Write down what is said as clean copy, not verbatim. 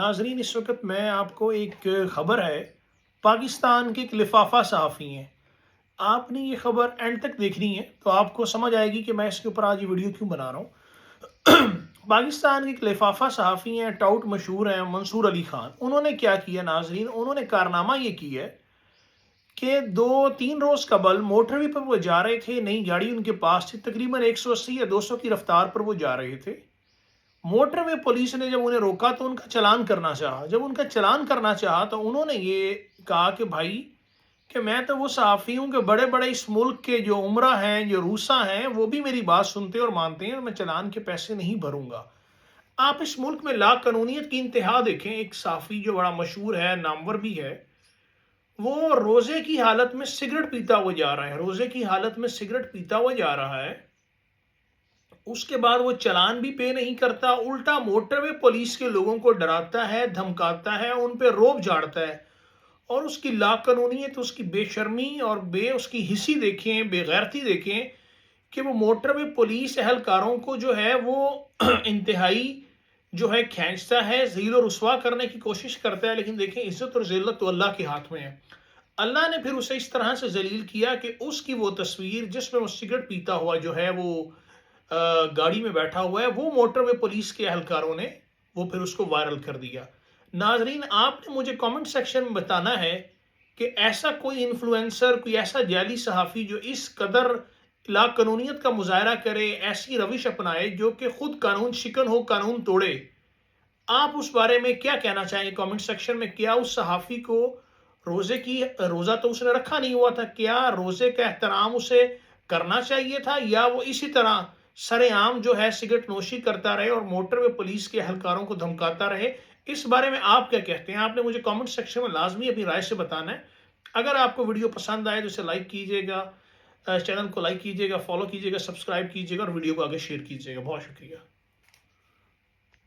नाजरीन, इस वक्त मैं आपको एक खबर है। पाकिस्तान के एक लिफाफा सहाफ़ी हैं। आपने ये खबर एंड तक देखनी है तो आपको समझ आएगी कि मैं इसके ऊपर आज ये वीडियो क्यों बना रहा हूँ। पाकिस्तान के एक लिफाफा सहाफ़ी हैं, टाउट मशहूर हैं, मंसूर अली खान। उन्होंने क्या किया नाजरीन, उन्होंने कारनामा ये किया है कि 2-3 रोज़ कबल मोटरवे पर वो जा रहे थे, नई गाड़ी उनके पास थी, तकरीबन 180 या 200 की रफ्तार पर वो जा रहे थे। मोटरवे पुलिस ने जब उन्हें रोका तो उनका चालान करना चाहा। जब उनका चालान करना चाहा तो उन्होंने ये कहा कि भाई, कि मैं तो वो सहाफ़ी हूँ कि बड़े बड़े इस मुल्क के जो उमरा हैं, जो रूसा हैं, वो भी मेरी बात सुनते और मानते हैं और मैं चालान के पैसे नहीं भरूंगा। आप इस मुल्क में ला कानूनियत की इंतहा देखें। एक सहाफ़ी जो बड़ा मशहूर है, नामवर भी है, वो रोज़े की हालत में सिगरेट पीता हुआ जा रहा है। रोज़े की हालत में सिगरेट पीता हुआ जा रहा है। उसके बाद वो चालान भी पे नहीं करता, उल्टा मोटरवे पुलिस के लोगों को डराता है, धमकाता है, उन पे रोब झाड़ता है। और उसकी लाकानूनियत, उसकी बेशर्मी और उसकी हिस्सी देखें, बेगैरती देखें कि वो मोटरवे पुलिस एहलकारों को जो है वो इंतहाई जो है खींचता है, ज़लील और रुस्वा करने की कोशिश करता है। लेकिन देखें, इज्जत और ज़िल्लत तो अल्लाह के हाथ में है। अल्लाह ने फिर उसे इस तरह से जलील किया कि उसकी वो तस्वीर जिसमें वो सिगरेट पीता हुआ जो है वो गाड़ी में बैठा हुआ है, वो मोटरवे पुलिस के एहलकारों ने वो फिर उसको वायरल कर दिया। नाजरीन, आपने मुझे कमेंट सेक्शन में बताना है कि ऐसा कोई इन्फ्लुएंसर, कोई ऐसा जाली सहाफ़ी जो इस कदर लाकानूनियत का मुजाहरा करे, ऐसी रविश अपनाए जो कि खुद कानून शिकन हो, कानून तोड़े। आप उस बारे में क्या कहना चाहेंगे कमेंट सेक्शन में? क्या उस सहाफ़ी को रोज़ा तो उसने रखा नहीं हुआ था, क्या रोज़े का एहतराम उसे करना चाहिए था, या वो इसी तरह सरेआम जो है सिगरेट नोशी करता रहे और मोटरवे पुलिस के एहलकारों को धमकाता रहे? इस बारे में आप क्या कहते हैं? आपने मुझे कमेंट सेक्शन में लाजमी अपनी राय से बताना है। अगर आपको वीडियो पसंद आए तो इसे लाइक कीजिएगा, चैनल को लाइक कीजिएगा, फॉलो कीजिएगा, सब्सक्राइब कीजिएगा और वीडियो को आगे शेयर कीजिएगा। बहुत शुक्रिया।